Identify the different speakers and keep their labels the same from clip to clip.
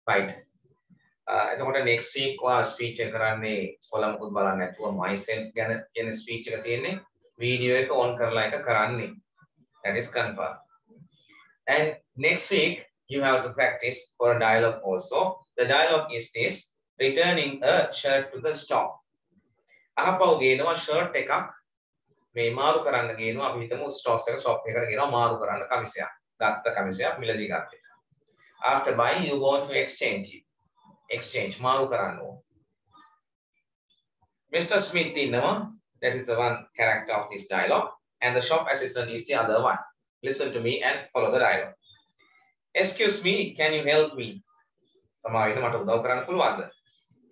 Speaker 1: right. එතකොට next week ඔයා speech එක කරන්නේ ඔයාලා මොකද බලන්නේ නැතුව myself ගැන කියන speech එක තියෙන්නේ video එක on කරලා එක කරන්නේ. That is confirmed. And next week you have to practice for a dialogue also. The dialogue is this: returning a shirt to the store. අහපව ගේනවා shirt එකක් මේ මාරු කරන්න ගේනවා අපි හිතමු stores එක shop එකකට ගේනවා මාරු කරන්න කමිසයක්. ගත්ත කමිසයක් මිලදී ගත්ත එක. After buying you want to exchange it. Exchange මාරු කරන්න ඕන. Mr. Smith ඉන්නවා. That is the one character of this dialogue and the shop assistant is the other one. Listen to me and follow the dialogue. Excuse me, can you help me? සමාවෙන්න මට උදව් කරන්න පුළුවන්ද?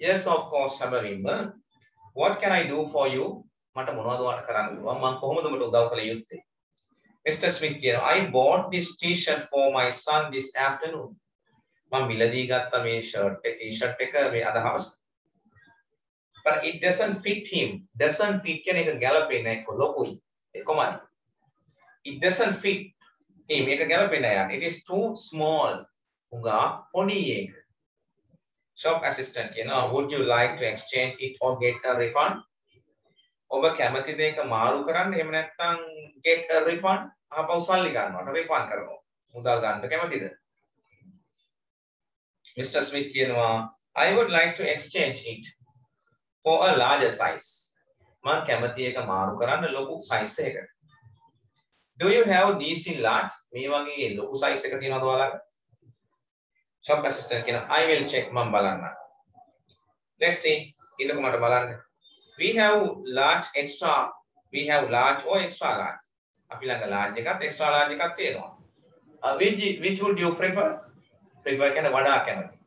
Speaker 1: Yes, of course, සමරින්ම. What can I do for you? මට මොනවද ඔයාලට කරන්න පුළුවන්? මම කොහොමද ඔබට උදව් කළ යුත්තේ? Mr. Smith කියනවා I bought this t-shirt for my son this afternoon. මම මිලදී ගත්ත මේ shirt එක t-shirt එක මේ අද හවස. But it doesn't fit him. Doesn't fit කියන එක ගැලපෙන්නේ නැහැ කො ලොකුයි. කොහමද? It doesn't fit him. ඒක ගැලපෙන්නේ නැහැ. It is too small. උගා පොඩි එක. Shop assistant කියනවා would you like to exchange it or get a refund? ඔබ කැමතිද ඒක මාරු කරන්න එහෙම නැත්නම් get a refund? ආපහු සල්ලි ගන්නවට refund කරනවා. මුදල් ගන්න කැමතිද? Mr. Smith කියනවා I would like to exchange it for a larger size. මම කැමති එක මාරු කරන්න ලොකු size එකකට. Do you have these in large? මේ වගේ ලොකු size එක තියෙනවද ඔයාලට? Shop assistant කියනවා I will check මම බලන්න. Let's see. ඉන්නකො මට බලන්න. We have large extra. We have large or extra large. අපි ළඟ large එකත් extra large එකක් තියෙනවා. Which would you prefer? Prefer කියන්නේ වඩා කැමති.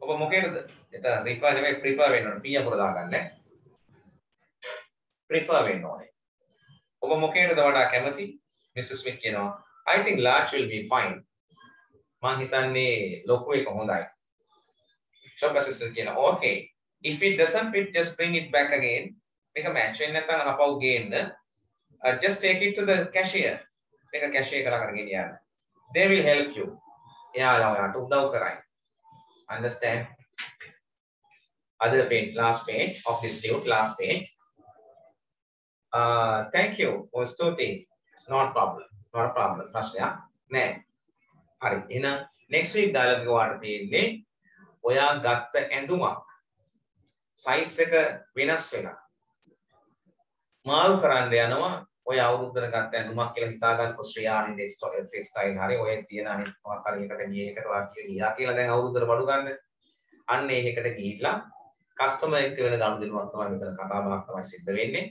Speaker 1: ඔබ මොකේද? එතන prefer නෙමෙයි prefer වෙන්න ඕනේ. P අකුර දාගන්න. Prefer වෙන්න ඕනේ. ඔබ මොකේද වඩා කැමති? Mrs. Smith කියනවා I think large will be fine. මම හිතන්නේ ලොකු එක හොඳයි. Shop assistant කියනවා okay. If it doesn't fit just bring it back again. මේක match වෙන්නේ නැත්නම් අපව ගේන්න. Just take it to the cashier. මේක cashier කරගෙන ගෙනියන්න. They will help you. එයාට උදව් කරයි. Understand? Other page, last page of this tube, last page. Thank you for study. It's not problem. Not a problem. ප්‍රශ්නයක් නෑ. හරි. එහෙනම් next week dialogue එක වාට තියෙන්නේ ඔයා ගත්ත ඇඳුමක් size එක වෙනස් වෙලා මාරු කරන්න යනවා ඔය අවුරුද්දට ගත්ත ඇඳුමක් කියලා හිතාගන්නකො ශ්‍රියානි ටෙක්ස්ටයිල් හරි ඔය තියෙන අනිත් මොකක් හරි එකට ගිය එකට ඔයා ගියා කියලා දැන් අවුරුද්දට බඩු ගන්න අන්න ඒකට ගිහිල්ලා කස්ටමර් එක්ක වෙන ගනුදෙනුවක් තමයි මෙතන කතා බහක් තමයි සිද්ධ වෙන්නේ.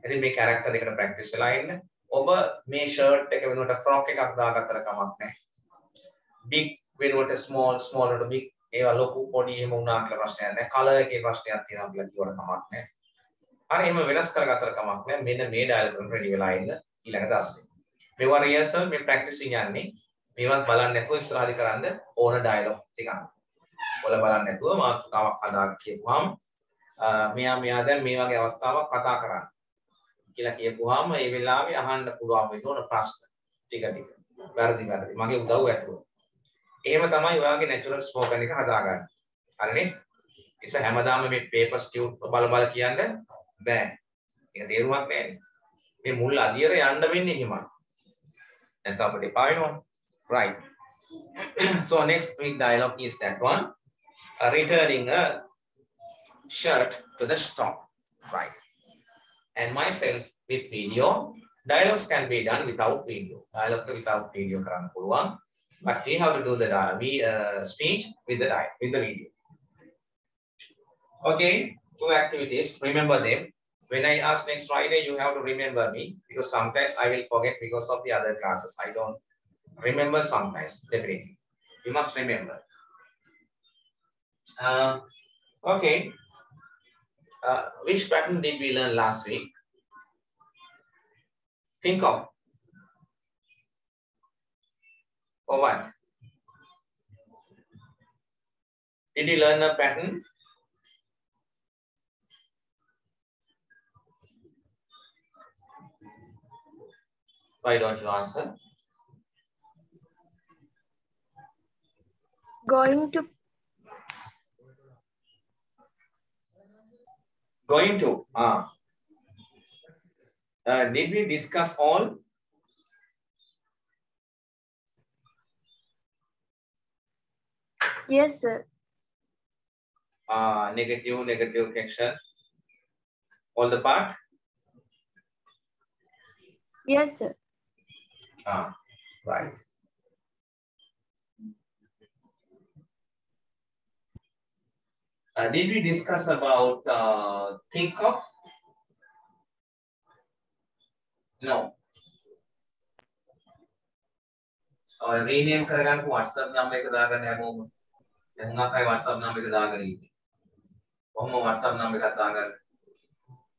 Speaker 1: ඉතින් මේ කැරක්ටර් දෙකට ප්‍රැක්ටිස් වෙලා ඉන්න. ඔබ මේ ෂර්ට් එක වෙනුවට ෆ්‍රොක් එකක් දාගත්තට කමක් නැහැ. big වෙනුවට small වලට big ඒවා ලොකු පොඩි එහෙම වුණා කියලා ප්‍රශ්නයක් නැහැ. කලර් එකේ ප්‍රශ්නයක් තියෙනවා කියලා කිව්වට කමක් නැහැ. හරි එහෙම වෙනස් කරගත්තට කමක් නැහැ. මෙන්න මේ ඩයලොග් එක රෙඩි වෙලා ඉන්න ඊළඟ දවසේ. මේවා රිහර්සල් මේ ප්‍රැක්ටිසින් යන්නේ. මේවත් බලන්න නැතුව ඉස්සරහදී කරන්න ඕන ඩයලොග් ටිකක්. ඔයාලා බලන්න නැතුව මාතෘකාවක් හදාගන්න කියපුවාම මෙයා දැන් මේ වගේ අවස්ථාවක් කතා කරන්න කියලා කියපුවාම ඒ වෙලාවේ අහන්න පුළුවන් වෙන ඕන ප්‍රශ්න ටික. වැරදි. මගේ උදව් ඇතුව. එහෙම තමයි ඔයාගේ natural spoken එක හදාගන්න. හරිනේ? ඒක හැමදාම මේ papers tube බල කියන්න බෑ. ඒක තේරුමක් නෑනේ. මේ මුල් අදියර යන්න වෙන්නේ එහෙමයි. නැත්නම් අපිට එපා වෙනවා. Right. So next week dialogue is that one. Returning a shirt to the store. Right. And myself with video. Dialogues can be done without video. Dialogue without video කරන්න පුළුවන්. But we have to do the speech with the video. Okay, 2 activities. Remember them. When I ask next Friday, you have to remember me because sometimes I will forget because of the other classes. I don't remember sometimes. Definitely, you must remember. Okay. Which pattern did we learn last week? Think of. Or what? Did you learn a pattern? Why don't you answer?
Speaker 2: Going to
Speaker 1: Going to. Did we discuss all?
Speaker 2: Yes, sir.
Speaker 1: Negative action. All the part?
Speaker 2: Yes, sir.
Speaker 1: Right. Did we discuss about think of? No. Rename කරගන්න WhatsApp නම් එක දාගන්න හැමෝම. දැන් හුඟක් අය WhatsApp නම් එක දාගෙන ඉන්නේ. කොහොම WhatsApp නම් එකක් දාගන්න?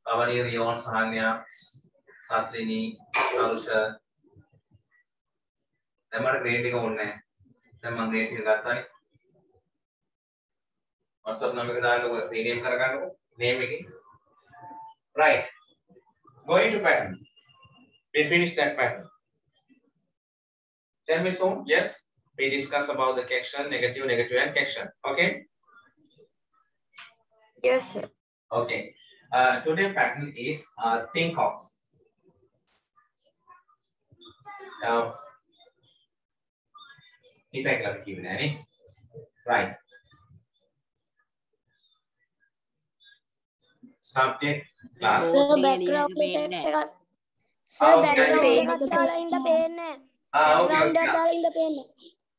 Speaker 1: කවණිය රියෝන් සහන්‍යා සත්ලිනී අරුෂ දැන් මට ග්‍රේඩ් එක ඕනේ නැහැ. දැන් මම ග්‍රේඩ් එක ගත්තානේ. WhatsApp නම් එක දාන්න rename කරගන්නකො. name එකේ. Right. Going to pattern. We finish that pattern. Tell me soon. Yes. We discuss about the action, negative, and action. Okay.
Speaker 2: Yes, sir.
Speaker 1: Okay. Today pattern is think of. Right. Subject class.
Speaker 3: Sir, background effect. Sir, background effect dala inda penne. Background dala inda penne.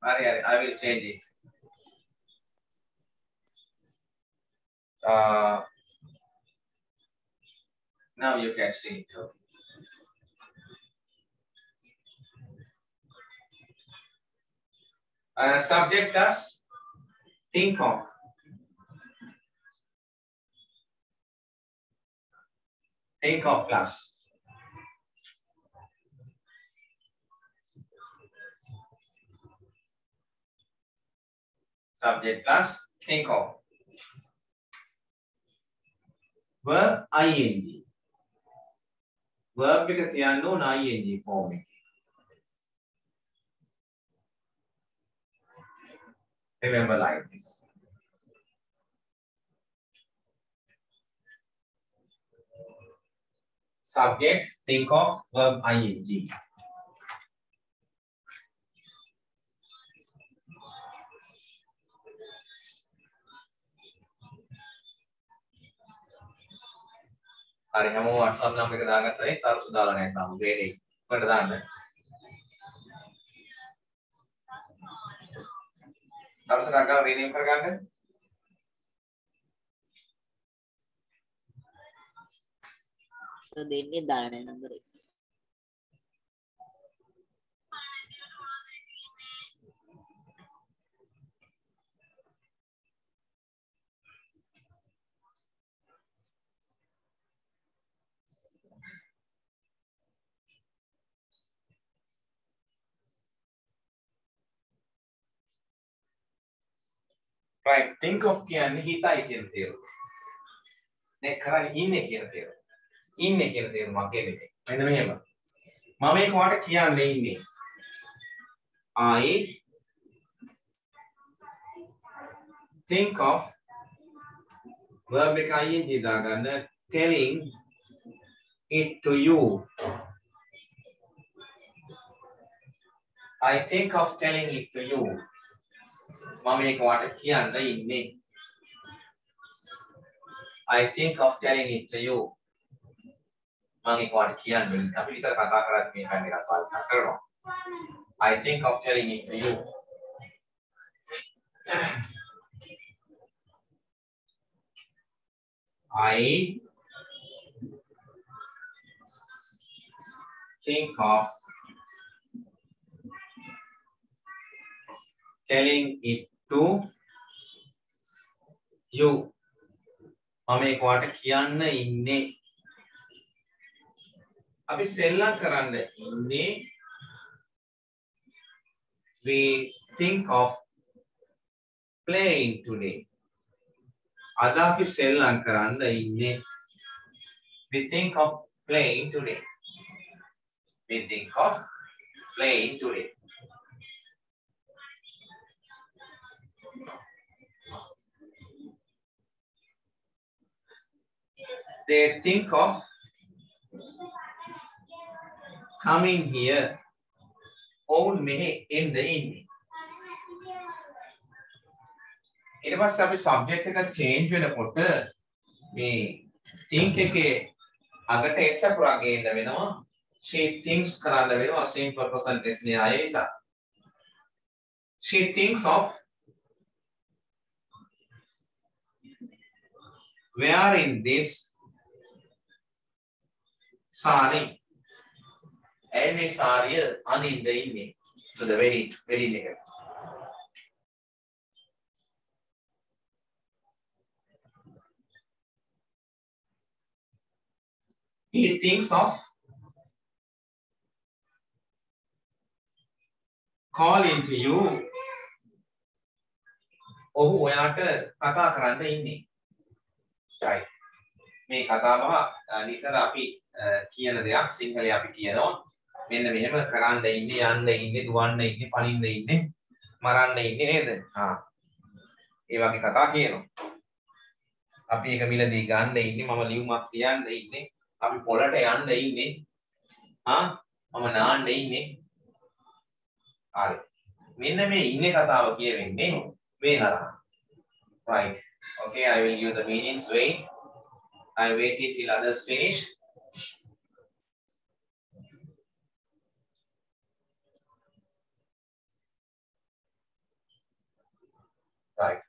Speaker 1: I will change it. Now you can see it. Subject does think of. Think of class. Subject plus think of. Verb ing. Verb එක තියන්න ඕන ing form එක. Remember like this. Subject think of, verb ing. හරි හැමෝම WhatsApp නම් එක දාගත්තා නේ තරසු දාලා නැත්නම් ග්‍රේඩ් එක. කොහෙද දාන්න? තරසු දාගා රීනේම් කරගන්න.
Speaker 4: දෙන්නේ දාලා නැහැ නම්බර එක.
Speaker 1: Right, think of කියන්නේ හිතයි කියන තේරුම. නේ කරන්නේ ඉන්නේ කියන තේරුම. ඉන්නේ කියන තේරුමක් කියන්නේ. මෙන්න මෙහෙම. මම මේක ඔයාලට කියන්නේ ඉන්නේ. I think of verb එක ing දාගන්න telling it to you. I think of telling it to you. මම මේක ඔයාලට කියන්න ඉන්නේ. I think of telling it to you. මම ඒක ඔයාලට කියන්නේ. අපි විතර කතා කරන්නේ මේ පැන්න එකක් පාවිච්චි කරනවා. I think of telling it to you. I think of telling it to you. මම ඒක ඔයාලට කියන්න ඉන්නේ. අපි සෙල්ලම් කරන්න ඉන්නේ. We think of playing today. අද අපි සෙල්ලම් කරන්න ඉන්නේ. We think of playing today. We think of playing today. they think of coming here ඔවුන් මෙහෙ එන්න ඉන්නේ. ඊට පස්සේ අපි subject එක change වෙනකොට මේ think එකේ අගට s අකුරක් ගේන්න වෙනවා. she thinks කරන්න වෙනවා simple present tense න්‍යාය නිසා. she thinks of wearing this saree. And මේ සාරිය අනින්ද ඉන්නේ to the very negative. He thinks of calling to you. ඔහු ඔයාට කතා කරන්න ඉන්නේ. right. මේ කතාව නිතර අපි කියන දෙයක් සිංහලයේ අපි කියනවා. මෙන්න මෙහෙම කරන්න ඉන්නේ යන්න ඉන්නේ දුවන්න ඉන්නේ පනින්න ඉන්නේ මරන්න ඉන්නේ නේද? ඒ වගේ කතා කියනවා. අපි එක මිලදී ගන්න ඉන්නේ මම ලියුමක් කියන්න ඉන්නේ අපි පොළට යන්න ඉන්නේ මම නාන්න ඉන්නේ. හරි. මෙන්න මේ ඉන්නේ කතාව කියවෙන්නේ මේ හරහා. right. okay, I will give the meanings. Wait. I waited till others finish. right.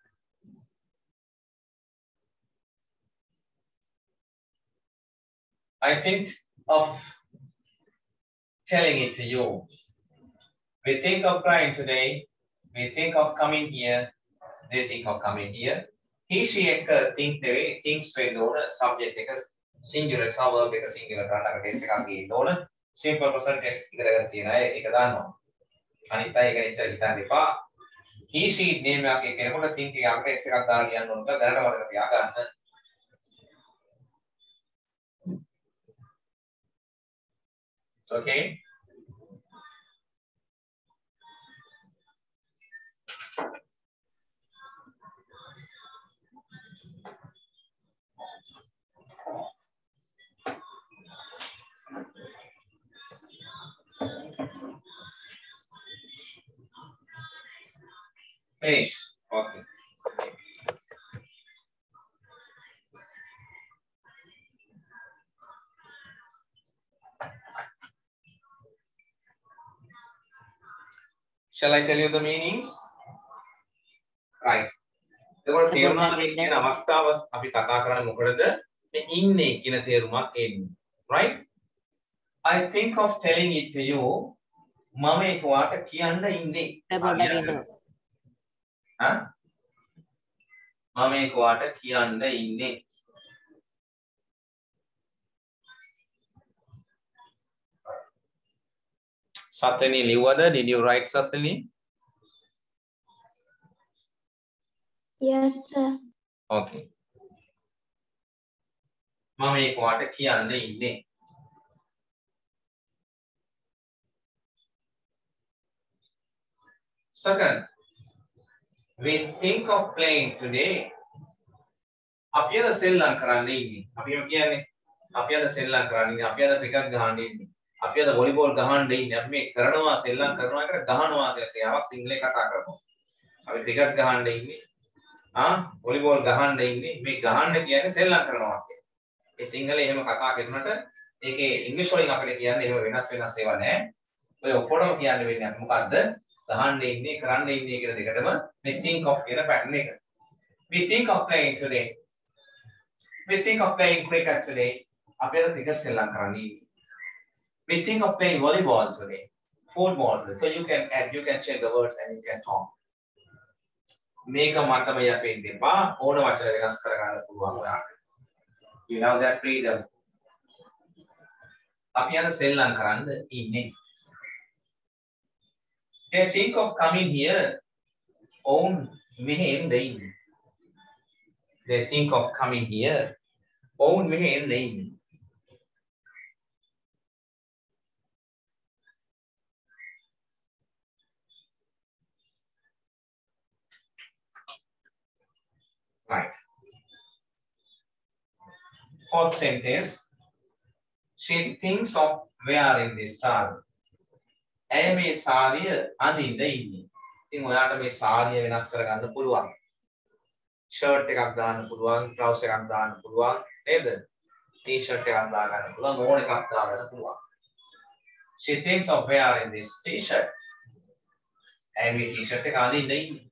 Speaker 1: I think of telling it to you. We think of crying today. We think of coming here. They think of coming here. He, she එක think නෙවෙයි thinks වෙන්න ඕන subject එක singular verb එක singular කරන්න අර test එකක් ගේන්න ඕන. simple present tense ඉගෙන ගන්න තියෙන අය ඒක දන්නවා. අනිත් අය ඒක එච්චර හිතන්න එපා. he, she name එකක් කියනකොට think එකකට test එකක් දාලා ලියන්න ඕන කියලා දැනට මතක තියාගන්න. okay. Finish. Okay. Shall I tell you the meanings? Right. එතකොට තේරුණාද මේ කියන අවස්ථාව අපි කතා කරන්නේ මොකටද? මේ ඉන්නේ කියන තේරුමක් එන්නේ. Right? I think of telling it to you. මම ඒක වාට කියන්න ඉන්නේ. මම ඒක වාට කියන්න ඉන්නේ. සතනි ලිව්වද? Did you write සතනි?
Speaker 2: Yes, sir.
Speaker 1: Okay. මම ඒක වාට කියන්න ඉන්නේ. Second, we think of playing today. අපි අද සෙල්ලම් කරන්න ඉන්නේ. අපි කියන්නේ අපි අද සෙල්ලම් කරන්න ඉන්නේ. අපි අද ක්‍රිකට් ගහන්න ඉන්නේ. අපි අද වොලිබෝල් ගහන්න ඉන්නේ. අපි මේ කරනවා සෙල්ලම් කරනවා එකට ගහනවා කියලා ක්‍රියාවක් සිංහලේ කතා කරනවා. අපි ක්‍රිකට් ගහන්න ඉන්නේ. වොලිබෝල් ගහන්න ඉන්නේ. මේ ගහන්න කියන්නේ සෙල්ලම් කරනවා කියන්නේ. මේ සිංහලේ එහෙම කතා කරනකොට ඒකේ ඉංග්‍රීසි වලින් අපිට කියන්නේ එහෙම වෙනස් ඒවා නෑ. ඔය ඔක්කොටම කියන්න වෙන්නේ මොකද්ද? ගහන්න ඉන්නේ කරන්න ඉන්නේ කියන දෙකටම මේ think of කියන pattern එක. We think of playing today. We think of playing cricket today. අපි අද ක්‍රිකට් සෙල්ලම් කරන්න ඉන්නේ. We think of playing volleyball today. Football. So you can add, you can check the words and you can talk. මේක මතම යපෙන්න එපා. ඕන වචන වෙනස් කරගන්න පුළුවන් ඔයාලට. You have that freedom. අපි අද සෙල්ලම් කරන්න ඉන්නේ. They think of coming here. Own මෙහෙ එන්න ඉන්නේ. They think of coming here. Own මෙහෙ එන්න ඉන්නේ. Right. fourth sentence. She thinks of wearing this sari. ඇය මේ සාරිය අඳින්න ඉන්නේ. ඉතින් ඔයාට මේ සාරිය වෙනස් කරගන්න පුළුවන්. ෂර්ට් එකක් දාන්න පුළුවන්, බ්ලවුස් එකක් දාන්න පුළුවන් නේද? ටී-ෂර්ට් එකක් දාගන්න පුළුවන්, ඕන එකක් දාගන්න පුළුවන්. She thinks of wearing this t-shirt. ඇය මේ ටී-ෂර්ට් එක අඳින්න ඉන්නේ.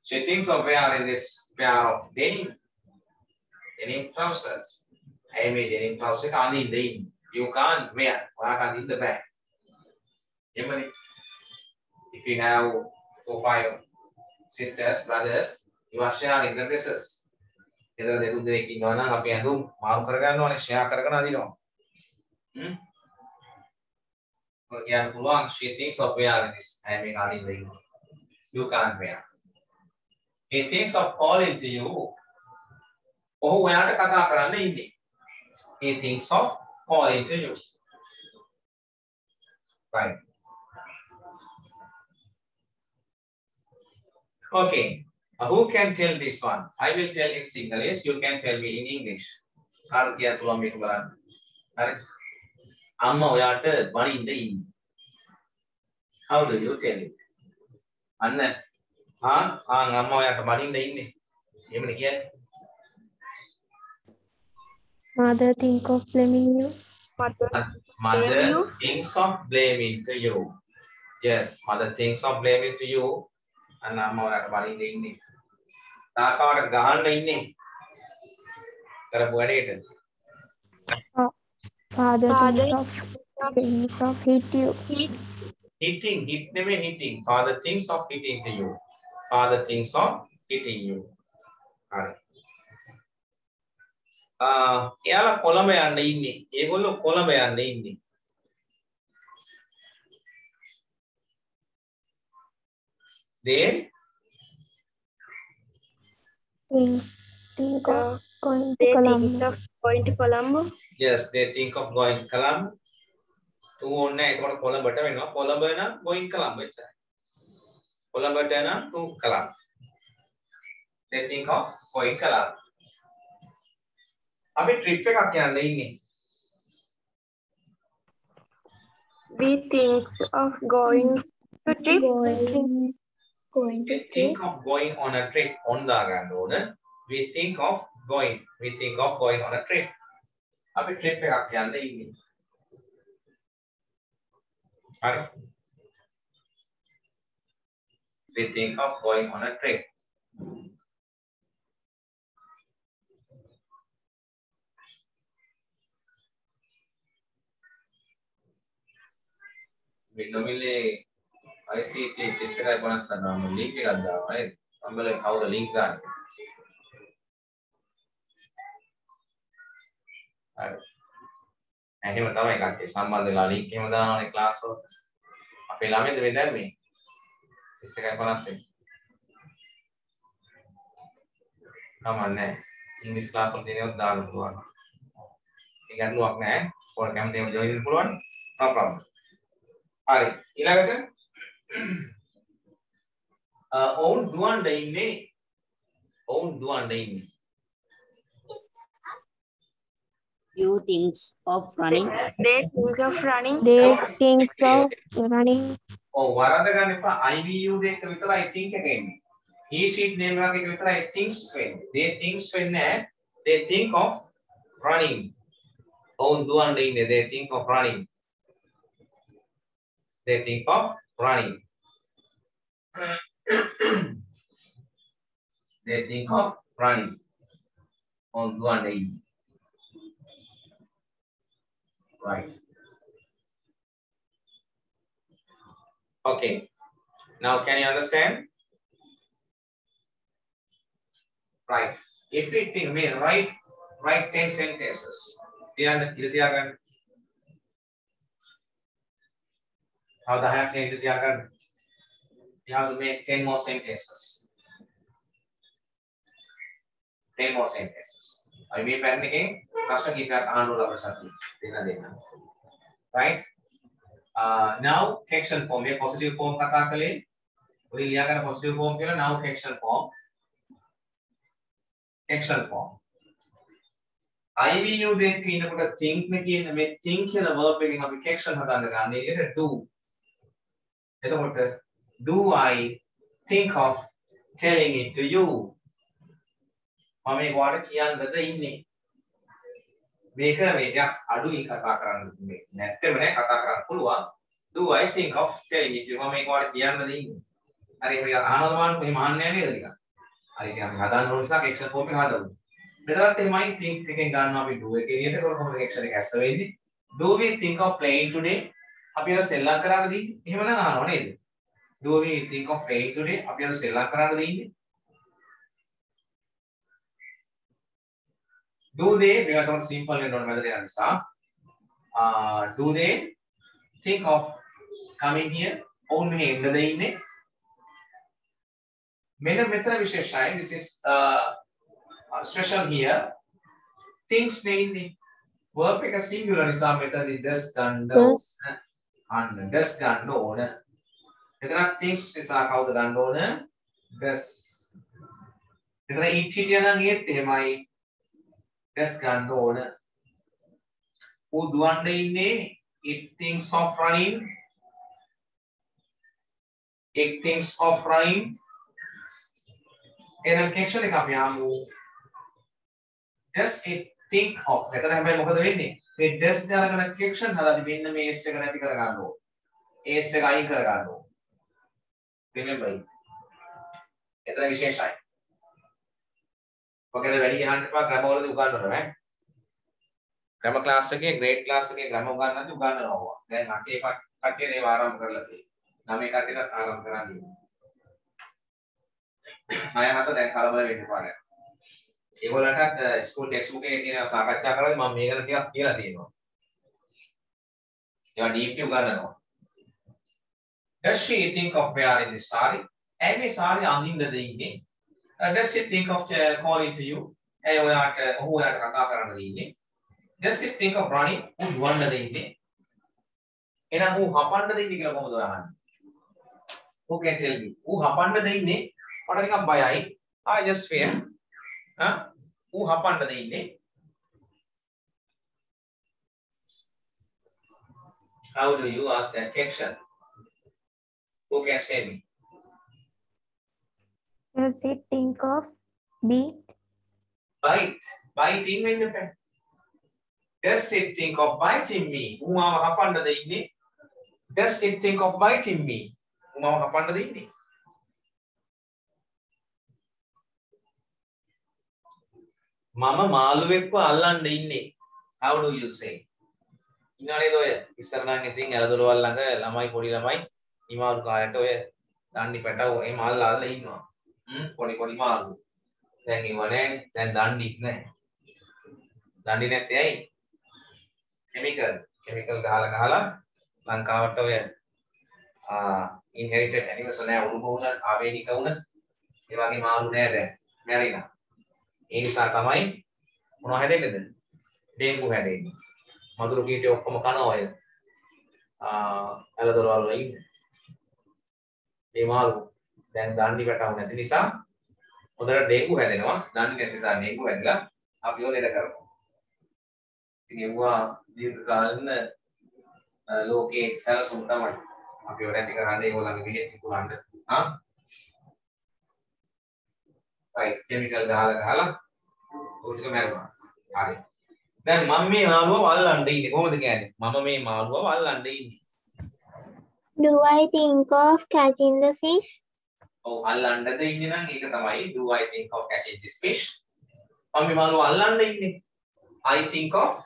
Speaker 1: She thinks of wearing this pair of denim trousers. ඇය මේ denim trousers එක අඳින්න ඉන්නේ. You can't wear. ඔයාට අඳින්න බෑ. එමනේ. If you have 4-5 sisters, brothers, you are sharing the dresses. ගෙදර දෙතුන් දෙනෙක් ඉන්නවා නම් අපි ඇඳුම් මාරු කරගන්න ඕනේ, ෂෙයා කරගෙන අඳිනවා. ඔය කියන්න පුළුවන් she thinks of wearing this. ඇය මේක අඳින්න ඉන්නේ. You can't wear. He thinks of calling to you. ඔහු ඔයාට කතා කරන්න ඉන්නේ. He thinks of calling to you. Right. Okay. Who can tell this one? I will tell in Sinhalese. You can tell me in English. කාට කියන්න පුළුවන් මේක බලන්න. හරි. අම්මා ඔයාට බනින්න ඉන්නේ. How do you tell it? අන්න අම්මා ඔයාට බනින්න ඉන්නේ. එහෙමනේ කියන්නේ.
Speaker 2: Mother think of blaming you.
Speaker 1: Mother thinks of blaming to you. Yes, mother thinks of blaming to you. And amma ඔයාට බලින්න ඉන්නේ. තාකාවට ගහන්න ඉන්නේ. කරපු වැඩේට.
Speaker 2: Father thinks of hit you.
Speaker 1: Hit නෙමෙයි hitting. Father thinks of hitting to you. Father thinks of hitting you. හරි. එයාලා කොළඹ යන්න ඉන්නේ. ඒගොල්ලෝ කොළඹ යන්න ඉන්නේ. They
Speaker 2: think of going to Colombo.
Speaker 1: Yes, they think of going to Colombo. To ඕනේ ඒකට කොළඹට වෙනවා. කොළඹ නම් going Colombo එච්චරයි. කොළඹට නම් to Colombo. They think of going Colombo. අපි trip එකක් යන්න ඉන්නේ.
Speaker 3: We think of going to trip.
Speaker 1: Think of going on a trip. On දාගන්න ඕන. We think of going on a trip. අපි trip එකක් යන්න ඉන්නේ. හරි. We think of going on a trip. Normally ICT test එකයි 50 ගන්නවා link එකක් දානවා නේද? අම්බල කවුද link දාන්නේ? හරි. එහෙම තමයි කට්ටිය සම්බන්ධ වෙලා link එහෙම දානවානේ class වලට. අපේ ළමයිද මේ දැම්මේ? test එකයි 50. කමන්නේ. English class වල තියෙනවත් දාන්න පුළුවන්. ඒක ගැටලුවක් නෑ. ඔයාලා කැමති ඒවා join වෙන්න පුළුවන්. No problem. හරි ඊළඟට ඔවුන් දුවන්න ඉන්නේ
Speaker 4: You thinks of running.
Speaker 3: They think of running.
Speaker 1: ඔව් වරද්ද ගන්න එපා IVU දෙක විතරයි think එක එන්නේ he sheet name එකක විතරයි thinks වෙන්නේ they thinks වෙන්නේ they think of running ඔවුන් දුවන්න ඉන්නේ they think of running They think of running. They think of running. On one day. Right. Okay. Now can you understand? Right. If we think we write 10 sentences. How the heck can you do that? You have to make 10 more sentences. 10 more sentences. I mean, again, Pastor give that answer. Right? Now, action form. ये positive form कथा करें. वही लिया कर positive form के लिए now action form. Action form. IVU දෙක කියනකොට think නේ කියන මේ think කියන verb එකෙන් අපි action හදන්න ගන්න. ඒකට do. එතකොට do I think of telling it to you? මම ඒකට කියන්නද ඉන්නේ. මේක ටිකක් අඩුයි කතා කරන්න මේ. නැත්තේම නෑ කතා කරන්න පුළුවන්. Do I think of telling it to you? මම ඒකට කියන්නද ඉන්නේ. හරි මේ අහනවා බලන්න කොහේ මාන්නේ නේද ටිකක්. හරි කියන්නේ හදන්න ඕන නිසා action form එක හදමු. මෙතනත් එහෙමයි think එකෙන් ගන්නවා අපි do එකේ එළියට. ඒකට කොහොමද action එක ඇස්ස වෙන්නේ? Do we think of playing today? අපි අර සෙල්ලම් කරන්න දෙන්නේ. එහෙමනම් අහනවා නේද? Do we think of playing today? අපි අර සෙල්ලම් කරන්න දෙන්නේ. Do they මේවා තමයි simple වෙන්න ඕන මැදට යන නිසා. Do they think of coming here? ඔවුන් මෙහෙ එන්නද ඉන්නේ? මෙන්න මෙතන විශේෂයි. This is special here. Things නේ ඉන්නේ. verb එක singular නිසා මෙතනදී does ගන්න ඕන. අන්න does ගන්න ඕන. මෙතන things නිසා කවුද ගන්න ඕන? does. මෙතන it හිටියා නම් ඒත් එහෙමයි. does ගන්න ඕන. ඌ දුවන්න ඉන්නේ it thinks of running. it thinks of running. එහෙනම් action එක අපි ආමු. does it think of මෙතන හැබැයි මොකද වෙන්නේ මේ does දාගෙන action හදාදී මෙන්න මේ s එක නැති කර ගන්න ඕන s එක අයින් කර ගන්න ඕන remember it එතන විශේෂයි ඔකද වැඩි අහන්න එපා grammar වලදී උගන්වනවා ඈ grammar class එකේ grade class එකේ grammar උගන්වන්නත් උගන්වනවා දැන් 8 කට්ටිය ඒව ආරම්භ කරලා තියෙනවා 9 කට්ටියට ආරම්භ කරන්න ඉන්නේ 9 7 දැන් කලබල වෙන්න එපා නෑ ඒගොල්ලන්ටත් ස්කූල් ටෙක්ස්ට් බුක් එකේ තියෙන සාකච්ඡා කරලා මම මේකට ටිකක් කියලා තියෙනවා. ඒවා ඩීප්ලි උගන්වනවා. Does she think of wearing this saree? ඇයි මේ saree අඳින්නද ඉන්නේ? Does she think of calling to you? ඇයි ඔහු ඔයාලට කතා කරන්නද ඉන්නේ? Does she think of running? ඌ දුවන්නද ඉන්නේ? එහෙනම් ඌ හපන්නද ඉන්නේ කියලා කොහොමද අහන්නේ? Who can tell me? ඌ හපන්නද ඉන්නේ? මට නිකන් බයයි. I just fear. ඌ හපන්නද ඉන්නේ how do you ask that question who can say me
Speaker 2: Does it think of
Speaker 1: biting වෙන්න බෑ does it think of biting me ඌ මාව හපන්නද ඉන්නේ does it think of biting me ඌ මාව හපන්නද ඉන්නේ මම මාළුවෙක්ව අල්ලන්න ඉන්නේ how do you say ඉන්නවනේද ඔය ඉස්සර නම් ඉතින් ඇලදොලවල් ළඟ ළමයි පොඩි ළමයි නිමාරු කාලයට ඔය දණ්ඩි පැටව ඒ මාළු අල්ලලා ඉන්නවා පොඩි මාළු දැන් ඒව නැහැනේ දැන් දණ්ඩිත් නැහැ දණ්ඩි නැත්තේ ඇයි කෙමිකල් ගහලා ලංකාවට ඔය inherited animals නැහැ උරුම වුණ ආවේනික වුණ ඒ වගේ මාළු නැහැ දැන් මැරිලා ඒ නිසා තමයි මොනව හැදෙන්නේද? ඩෙන්ගු හැදෙන්නේ. මදුරු කීටේ ඔක්කොම කනවා ඔය. ඇලදොරවල් වල ඉන්නේ. මේ මාළු දැන් දණ්ඩි වැටව නැති නිසා හොඳට ඩෙන්ගු හැදෙනවා. දණ්ඩි නැති නිසා ඩෙන්ගු හැදලා අපි ඔය ලෙඩ කරනවා. ඉතින් ඒවා දීර්ඝ කාලින ලෝකයේ සැලසුම් තමයි. අපි ඔය නැති කරන්නේ ඒගොල්ලන්ගේ විහෙත් විකුණන්න. right chemical ගහලා උඩට මැරුණා. හරි. දැන් මම මේ මාළුව වල්ලන්න ඉන්නේ. කොහොමද කියන්නේ? මම මේ මාළුව වල්ලන්න ඉන්නේ.
Speaker 3: Do I think of catching the fish?
Speaker 1: ඔව් අල්ලන්නද ඉන්නේ නම් ඒක තමයි do I think of catching this fish? මම මේ මාළුව අල්ලන්න ඉන්නේ. I think of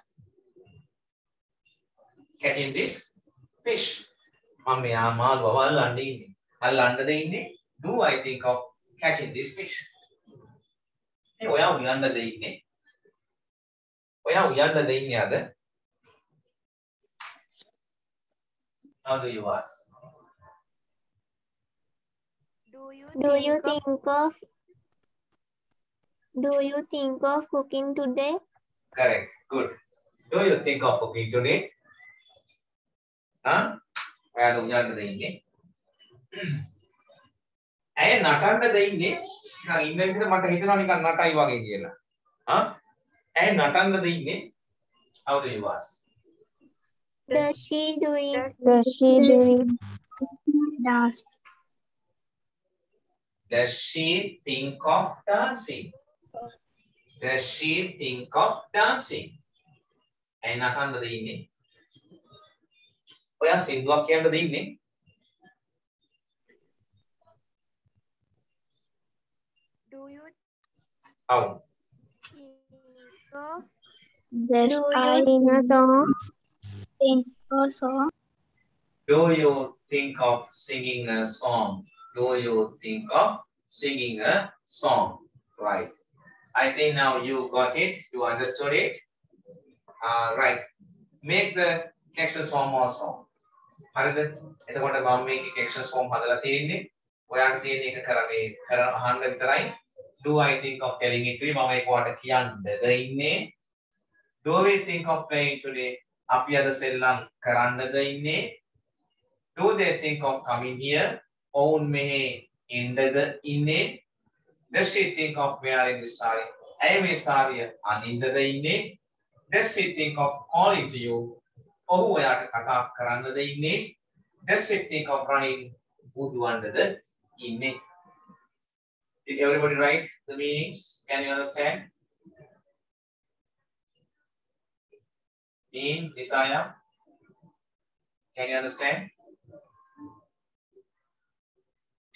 Speaker 1: catching this fish. මම මේ මාළුව අල්ලන්න ඉන්නේ. අල්ලන්නද ඉන්නේ? Do I think of catching this fish? ඔයා උයන්නද ඉන්නේ? ඔයා උයන්නද ඉන්නේ අද? How do you ask?
Speaker 3: Do you think of cooking today?
Speaker 1: Correct. Good. Do you think of cooking today? ඔයාලා උයන්නද ඉන්නේ? ඇයි නටන්නද ඉන්නේ? නිකන් ඉන්න විදිහට මට හිතෙනවා නිකන් නටයි වගේ කියලා. And නටන්නද ඉන්නේ? How do you ask?
Speaker 3: Does she doing?
Speaker 2: Does she doing dance?
Speaker 1: Does she think of dancing? Does she think of dancing? And නටන්නද ඉන්නේ? ඔයා සින්දුවක් කියන්නද ඉන්නේ?
Speaker 3: Do you
Speaker 1: How?
Speaker 3: think of?
Speaker 2: Does
Speaker 3: Do
Speaker 2: I
Speaker 3: you
Speaker 2: sing a song? Sing a song?
Speaker 1: Do you think of singing a song? Do you think of singing a song? Right. I think now you got it. You understood it. Right. Make the captions form also. හරිද? එතකොට මම මේකේ captions form හදලා තියෙන්නේ. ඔයාට තියෙන එක කරන්නේ අහන්න විතරයි. Do I think of telling it to you? මම ඒක ඔයාලට කියන්නද ඉන්නේ. Do we think of playing today? අපි අද සෙල්ලම් කරන්නද ඉන්නේ. Do they think of coming here? ඔවුන් මෙහි එන්නද ඉන්නේ. Does she think of wearing this saree? ඇය මේ සාරිය අඳින්නද ඉන්නේ. Does she think of calling to you? ඔහු ඔයාට කතා කරන්නද ඉන්නේ. Does she think of running? බුදුවන්නද ඉන්නේ. Did everybody write the meanings? Can you understand? Dean, Nisaya, can you understand?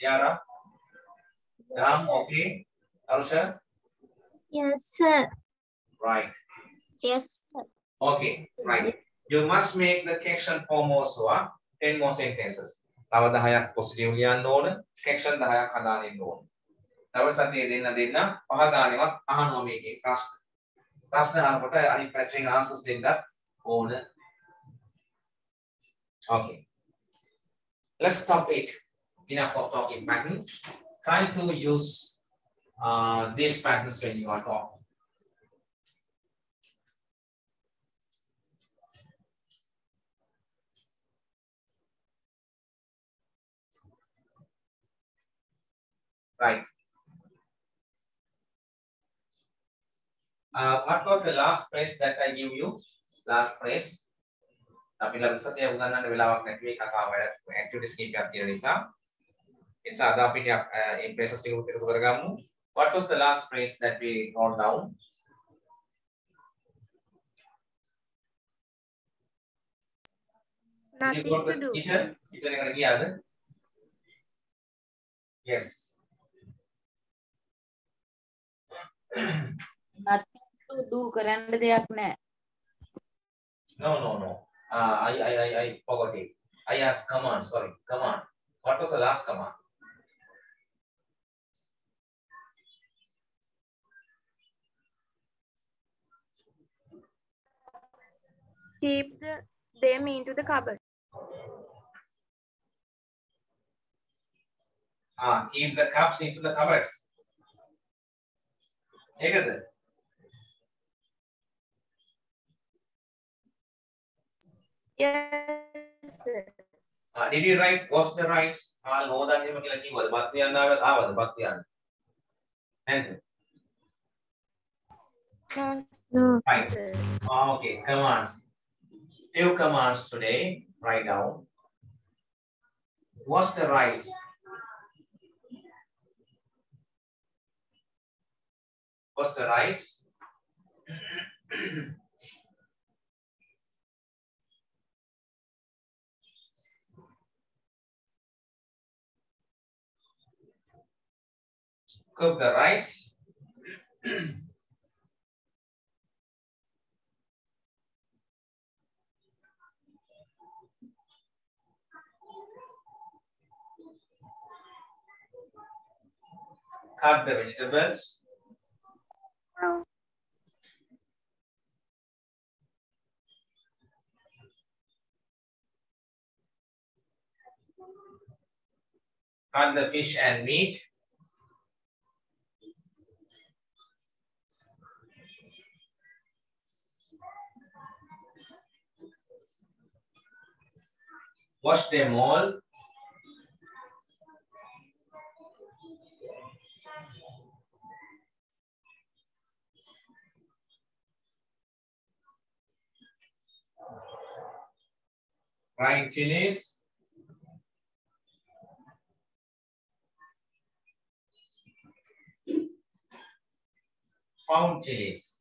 Speaker 1: Yara, Ram, okay. Arusha,
Speaker 3: Yes, sir.
Speaker 1: right.
Speaker 3: Yes, sir.
Speaker 1: Okay, right. You must make the caption form also. 10 more sentences. තව 10ක් positive ලියන්න ඕන. caption 10ක් හදාගෙන ඉන්න ඕන. දවස් අතේ දෙන්න පහ ගානේවත් අහනවා මේකේ ප්‍රශ්න. ප්‍රශ්න අහනකොට අනිත් පැත්තෙන් answers දෙන්නත් ඕන. Okay. Let's stop it. Enough of talking patterns. Try to use these patterns when you are talking. Right. What was the last phrase that I give you? Last phrase. අපි ළඟ සතිය උගන්වන්න වෙලාවක් නැති මේ කතාව වැඩ ඇක්ටිවිටිස් කීපයක් තියෙන නිසා ඒ නිසා අද අපි ටිකක් මේ phrases ටික එකතු කරගමු. What was the last phrase that we wrote down?
Speaker 3: Nothing to do.
Speaker 1: Kitchen එකට ගියාද? Yes.
Speaker 4: nothing to do කරන්න දෙයක් නැහැ.
Speaker 1: No. I forgot it. I asked command. Sorry, command. What was the last command?
Speaker 3: Keep them into the cupboard.
Speaker 1: Keep the cups into the cupboards. ඒකද?
Speaker 3: Yes, sir.
Speaker 1: Did you write wash the rice? හොදන්න එහෙම කියලා කිව්වද? බත් තියන්න ආවද? බත් තියන්න. නැද්ද?
Speaker 3: No,
Speaker 1: Fine.
Speaker 3: sir.
Speaker 1: Okay, commands. Few commands today. Write down. Wash the rice. Wash the rice. Cook the rice. Cut the vegetables. Cut the fish and meat. Wash them all. Right chilies. Found chilies.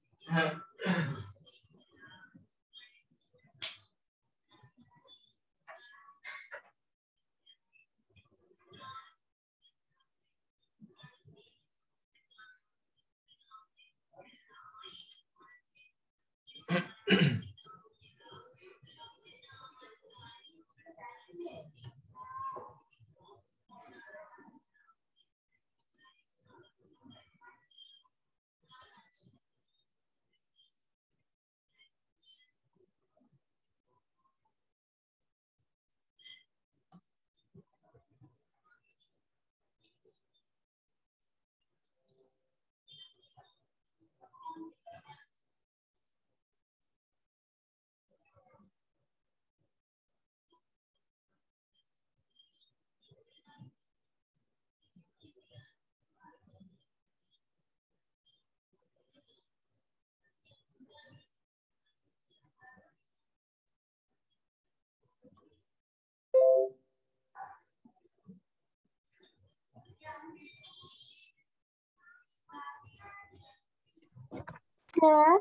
Speaker 3: Sir,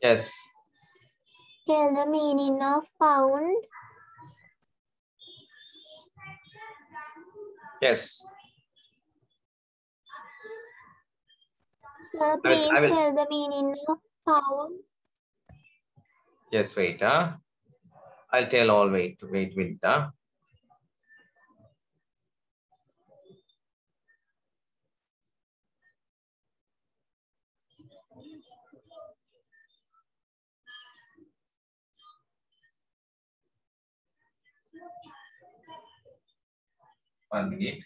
Speaker 1: Yes.
Speaker 3: tell the meaning of found.
Speaker 1: Yes.
Speaker 3: Sir, please tell the meaning of found.
Speaker 1: Yes, wait. I'll tell all. Wait. 1 minute.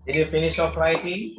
Speaker 1: Did you finish off writing?